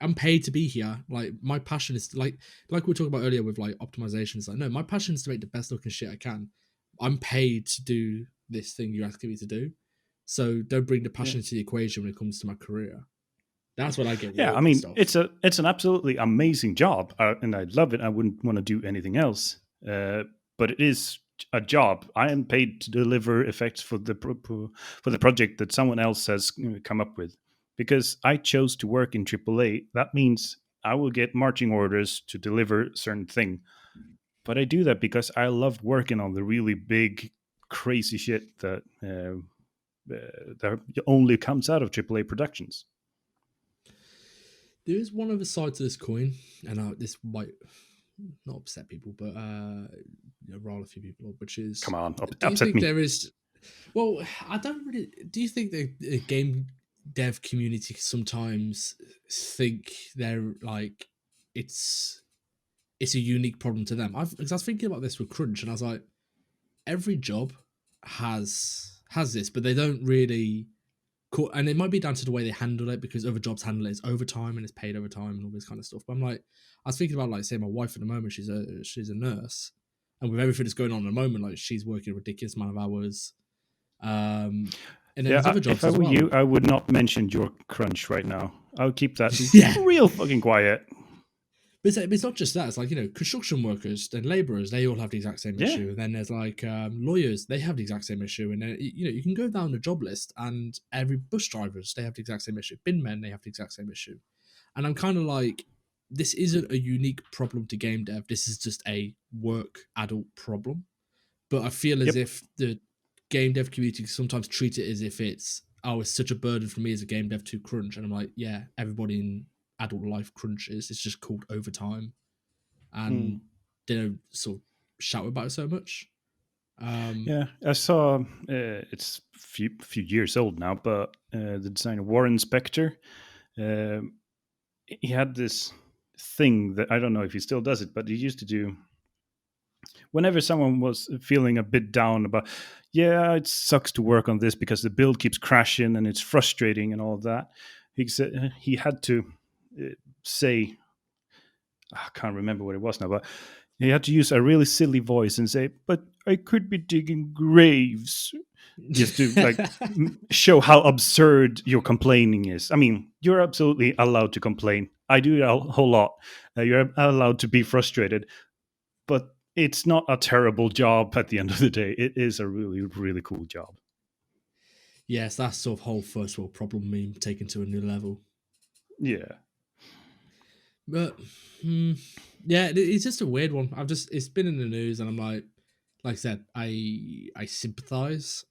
I'm paid to be here. Like, my passion is like we were talking about earlier with like optimization. It's like, no, my passion is to make the best looking shit I can. I'm paid to do this thing you're asking me to do. So don't bring the Yeah. passion into the equation when it comes to my career. That's when I get Yeah, I really pissed mean, off. it's an absolutely amazing job, and I love it. I wouldn't want to do anything else. Uh, but it is a job. I am paid to deliver effects for for the project that someone else has come up with. Because I chose to work in AAA, that means I will get marching orders to deliver a certain thing. But I do that because I love working on the really big, crazy shit that only comes out of AAA productions. There is one other side to this coin, and this might not upset people, but rile a few people up, which is, Come on, do you upset think me. there is? Well, I don't really. Do you think the game dev community sometimes think they're like it's it's a unique problem to them? Because I was thinking about this with Crunch, and I was like, every job has this, but they don't really. Cool. And it might be down to the way they handle it because other jobs handle it as overtime and it's paid overtime and all this kind of stuff. But I'm like, I was thinking about like, say, my wife at the moment. She's a nurse, and with everything that's going on at the moment, like she's working a ridiculous amount of hours. Um, and then Yeah, there's other if jobs I as were well. you, I would not mention your crunch right now. I would keep that Yeah, real fucking quiet. but it's not just that. It's like, construction workers and laborers, they all have the exact same Yeah. issue. And then there's like lawyers, they have the exact same issue. And then you can go down the job list, and every bus drivers, they have the exact same issue. Bin men, they have the exact same issue. And I'm kind of like, this isn't a unique problem to game dev. This is just a work adult problem. But I feel as Yep. if the game dev community sometimes treat it as if it's such a burden for me as a game dev to crunch. And I'm like, yeah, everybody in adult life crunches. It's just called overtime. Mm. And they don't sort of shout about it so much. Um, Yeah, I saw. It's few years old now, but the designer Warren Spector, um he had this thing that I don't know if he still does it, but he used to do whenever someone was feeling a bit down about, yeah, it sucks to work on this because the build keeps crashing and it's frustrating and all of that. He said he had to uh, say, I can't remember what it was now, but he had to use a really silly voice and say, "But I could be digging graves," just to like show how absurd your complaining is. I mean, you're absolutely allowed to complain. I do it a whole lot. You're allowed to be frustrated, but it's not a terrible job at the end of the day. It is a really, really cool job. yes, that's sort of whole first world problem meme taken to a new level. Yeah. But hmm, yeah, it's just a weird one. It's been in the news, and I'm like I said, I sympathize.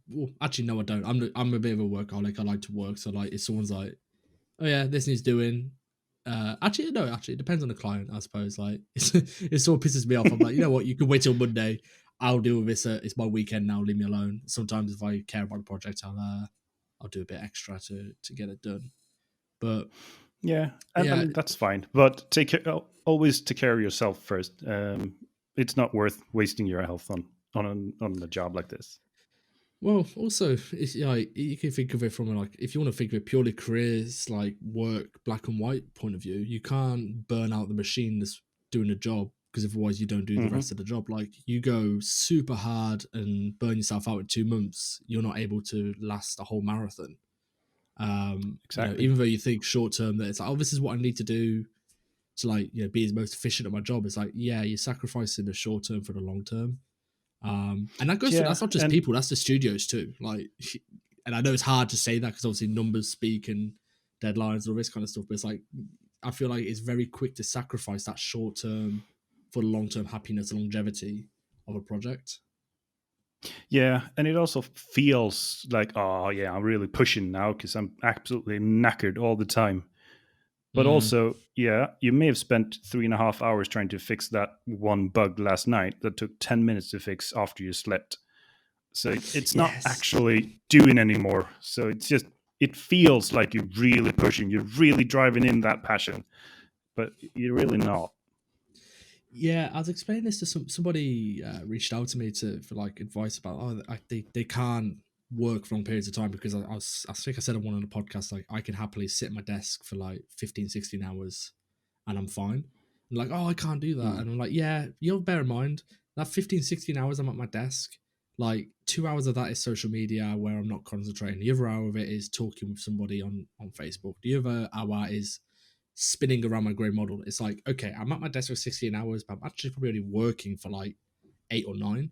Well, actually, no, I don't. I'm a bit of a workaholic. I like to work, so like if someone's like, oh yeah, this needs doing. Actually, no, actually, it depends on the client, I suppose. Like, it sort of pisses me off. I'm like, you know what, you can wait till Monday. I'll deal with this. It's my weekend now. Leave me alone. Sometimes, if I care about the project, I'll do a bit extra to get it done. But Yeah, and I yeah, mean that's fine, but take care. Always take care of yourself first. It's not worth wasting your health on a job like this. well, also, it's like you can think of it from like if you want to think of it purely careers, like work, black and white point of view, you can't burn out the machine that's doing the job because otherwise you don't do the Hmm. rest of the job. Like you go super hard and burn yourself out in 2 months, you're not able to last a whole marathon. Exactly. Even though you think short term that it's like, oh, this is what I need to do to like be as most efficient at my job. It's like, yeah, you're sacrificing the short term for the long term. And that goes for Yeah, that's not just and people, that's the studios too. Like, and I know it's hard to say that because obviously numbers speak and deadlines and all this kind of stuff. But it's like I feel like it's very quick to sacrifice that short term for the long term happiness and longevity of a project. yeah, and it also feels like, oh yeah, I'm really pushing now because I'm absolutely knackered all the time. But Mm. also, yeah, you may have spent 3.5 hours trying to fix that one bug last night that took 10 minutes to fix after you slept. So it's not Yes. actually doing anymore. So it's just, it feels like you're really pushing, you're really driving in that passion, but you're really not. Yeah, I was explaining this to somebody reached out to me for like advice about they can't work for long periods of time because I think I said on one of the podcasts like I can happily sit at my desk for like 15, 16 hours and I'm fine. And like, oh, I can't do that. Mm, And I'm like, yeah, you'll bear in mind that 15, 16 hours I'm at my desk, like 2 hours of that is social media where I'm not concentrating. The other hour of it is talking with somebody on Facebook. The other hour is spinning around my grey model. It's like, okay, I'm at my desk for 16 hours, but I'm actually probably only working for like 8 or 9.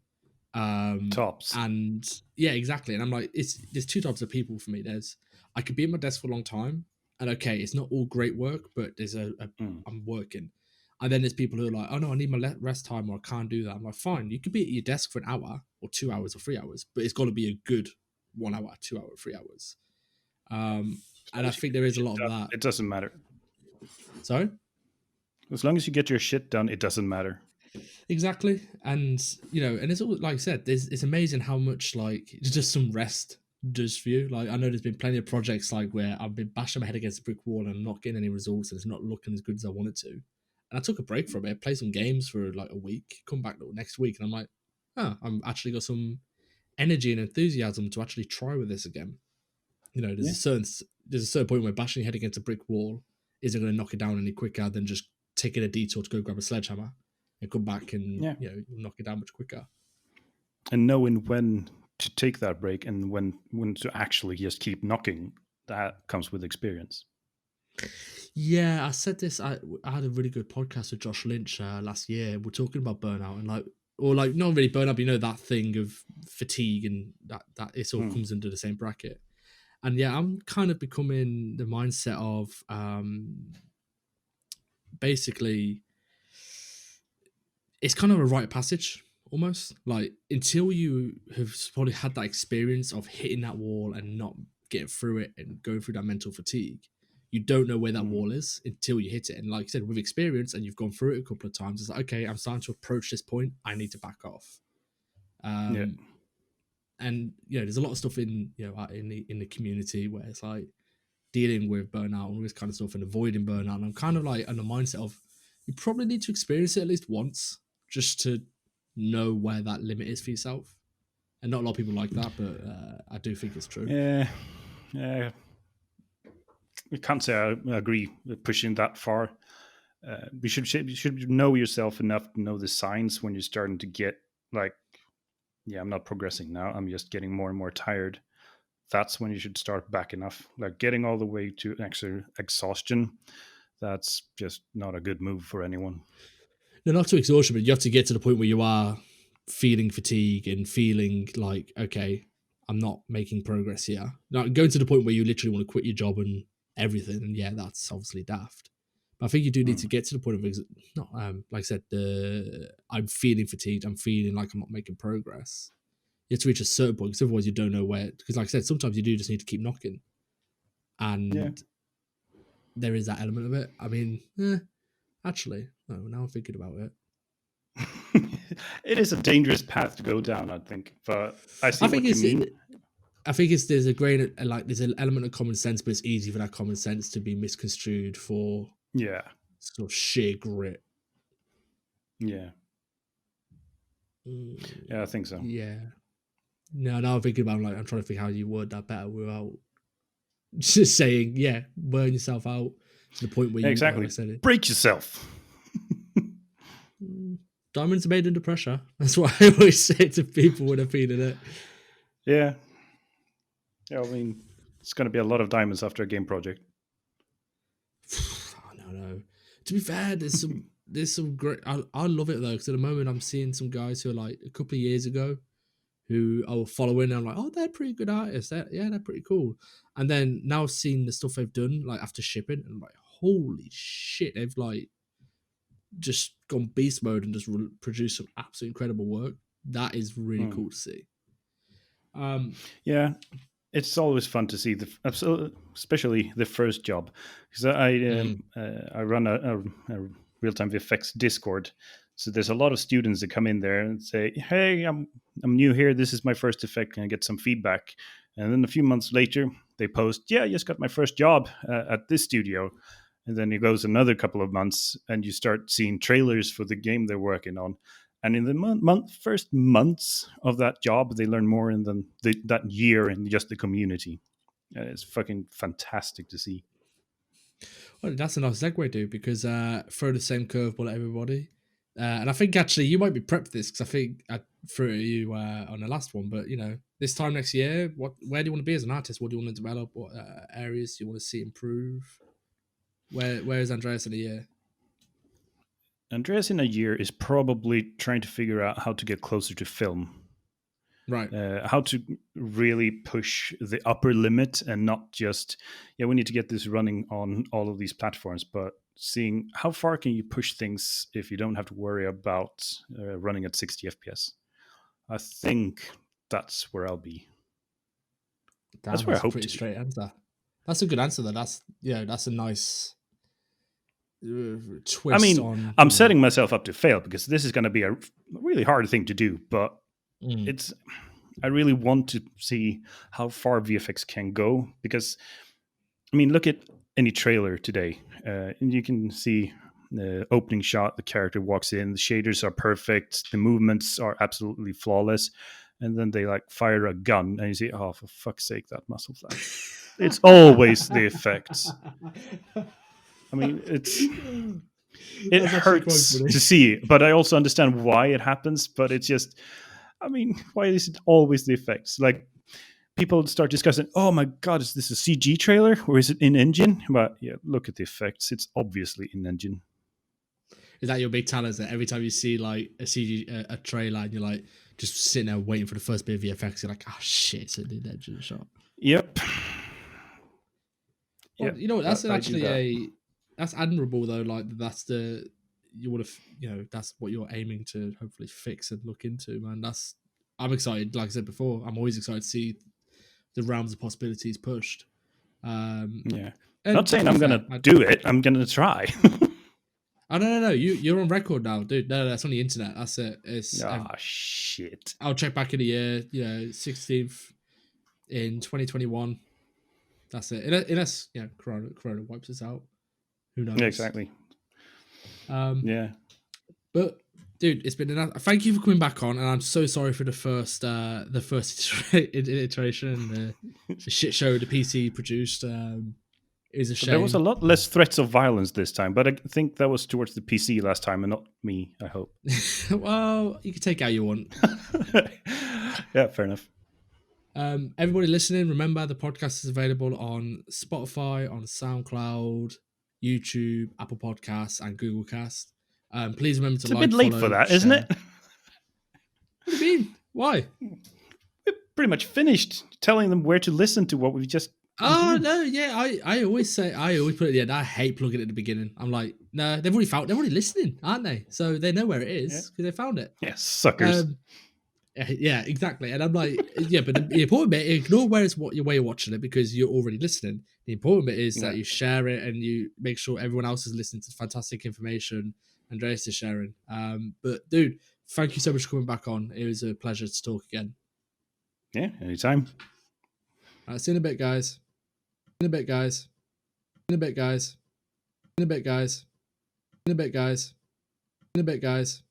tops. And yeah, exactly. And I'm like, there's two types of people for me. There's I could be at my desk for a long time, and okay, it's not all great work, but Mm, I'm working. And then there's people who are like, oh no, I need my rest time or I can't do that. I'm like, fine, you could be at your desk for an hour or 2 hours or 3 hours, but it's got to be a good 1 hour, 2 hour, 3 hours. as long And I as you think get there your is a shit lot of done, that. it doesn't matter. Sorry? As long as you get your shit done, it doesn't matter. Exactly, and and it's all like I said. It's amazing how much like just some rest does for you. Like I know there's been plenty of projects like where I've been bashing my head against a brick wall and I'm not getting any results and it's not looking as good as I wanted to. And I took a break from it, played some games for like a week, come back next week, and I'm like, oh, I'm actually got some energy and enthusiasm to actually try with this again. Yeah, There's a certain point where bashing your head against a brick wall isn't going to knock it down any quicker than just taking a detour to go grab a sledgehammer and come back and yeah. you'll knock it down much quicker. And knowing when to take that break and when to actually just keep knocking, that comes with experience. Yeah, I said this. I had a really good podcast with Josh Lynch last year. We're talking about burnout and like not really burnout, but that thing of fatigue and that it all Mm, comes under the same bracket. And yeah, I'm kind of becoming the mindset of basically it's kind of a rite of passage almost. Like until you have probably had that experience of hitting that wall and not getting through it and going through that mental fatigue, you don't know where that mm, wall is until you hit it. And like I said, with experience and you've gone through it a couple of times, it's like, okay, I'm starting to approach this point. I need to back off. yeah, Um, and there's a lot of stuff in the community where it's like dealing with burnout and all this kind of stuff and avoiding burnout. And I'm kind of like in the mindset of you probably need to experience it at least once just to know where that limit is for yourself. And not a lot of people like that, but I do think it's true. yeah, yeah. I can't say I agree with pushing that far. You should know yourself enough to know the signs when you're starting to get like, yeah, I'm not progressing now. I'm just getting more and more tired. That's when you should start backing off. Like getting all the way to actually exhaustion. That's just not a good move for anyone. No, not to exhaustion, but you have to get to the point where you are feeling fatigue and feeling like, okay, I'm not making progress here. Now, going to the point where you literally want to quit your job and everything, and yeah, that's obviously daft. But I think you do need Mm, to get to the point of not like I said, I'm feeling fatigued. I'm feeling like I'm not making progress. You have to reach a certain point because otherwise you don't know where. Because like I said, sometimes you do just need to keep knocking, yeah. and there is that element of it. I mean, actually, no. Now I'm thinking about it. It is a dangerous path to go down, I think. But I see I think what you it's. mean. I think it's there's a grain like there's an element of common sense, but it's easy for that common sense to be misconstrued for Yeah. sort of sheer grit. Yeah. Yeah, I think so. Yeah. No, now I'm thinking about like I'm trying to think how you word that better without just saying yeah, burn yourself out to the point where Yeah, you like I exactly. said it. Break yourself. Diamonds are made under pressure. That's what I always say to people when I'm feeling it. Yeah. Yeah, I mean, it's going to be a lot of diamonds after a game project. I don't know. To be fair, there's some great. I love it though because at the moment I'm seeing some guys who are like a couple of years ago who I was following. And I'm like, oh, they're pretty good artists. They're pretty cool. And then now seeing the stuff they've done like after shipping, and I'm like, holy shit, they've like just gone beast mode and just produced some absolutely incredible work. That is really Hmm. cool to see. Um, Yeah, it's always fun to see especially the first job, because I run a real time VFX Discord. So there's a lot of students that come in there and say, "Hey, I'm I'm new here. This is my first effect. Can I get some feedback? And then a few months later, they post, yeah, I just got my first job at this studio. And then it goes another couple of months, and you start seeing trailers for the game they're working on. And in the first months of that job, they learn more than that year in just the community. It's fucking fantastic to see. Well, that's a nice segue, dude, because throw the same curveball at everybody. And I think actually you might be prepped for this because I think I threw it at you on the last one. But this time next year, where do you want to be as an artist? What do you want to develop? What areas do you want to see improve? Where is Andreas in a year? Andreas in a year is probably trying to figure out how to get closer to film. Right. How to really push the upper limit and not just, we need to get this running on all of these platforms, but seeing how far can you push things if you don't have to worry about running at 60 FPS. I think that's where I'll be. Damn, that's where I a hope pretty to straight answer. That's a good answer, though. That's a nice twist. I mean, I'm setting myself up to fail because this is going to be a really hard thing to do, but I really want to see how far VFX can go because, I mean, look at any trailer today, and you can see the opening shot, the character walks in, the shaders are perfect, the movements are absolutely flawless, and then they like fire a gun, and you see, oh, for fuck's sake, that muzzle flash. It's always the effects. I mean, it hurts to see, but I also understand why it happens. But it's just, I mean, why is it always the effects? Like, people start discussing, oh my god, is this a CG trailer or is it in engine? But yeah, look at the effects. It's obviously in engine. Is that your big talent? That every time you see like a CG a trailer, and you're like just sitting there waiting for the first bit of VFX, you're like, oh shit, it's an in engine shot. Yep. Well, that's actually that's admirable though. Like that's that's what you're aiming to hopefully fix and look into, man. I'm excited. Like I said before, I'm always excited to see the realms of possibilities pushed. Not saying I'm gonna do it. I'm gonna try. Oh no! You're on record now, dude. No, that's on the internet. That's it. It's shit. I'll check back in a year. 16th in 2021. That's it. Unless Corona wipes us out. Who knows? Yeah, exactly. Yeah. But dude, it's been enough. Thank you for coming back on, and I'm so sorry for the first iteration, the shit show the PC produced. Is a shame. There was a lot less threats of violence this time, but I think that was towards the PC last time and not me, I hope. Well, you can take how you want. Yeah, fair enough. Everybody listening, remember the podcast is available on Spotify, on SoundCloud, YouTube, Apple Podcasts, and Google Cast. Please remember to it's a bit late for that, isn't it? What do you mean? Why? We're pretty much finished telling them where to listen to what we've just... Oh no, yeah. I always put it at the end. I hate plugging it at the beginning. I'm like, no, they're already listening, aren't they? So they know where it is because they found it. Yeah, suckers. Yeah, exactly. And I'm like, yeah, but the important bit, ignore where you're watching it because you're already listening. The important bit is that you share it and you make sure everyone else is listening to the fantastic information Andreas is sharing. But dude, thank you so much for coming back on. It was a pleasure to talk again. Yeah, anytime. See you in a bit, guys. In a bit, guys. In a bit, guys. In a bit, guys. In a bit, guys. In a bit, guys.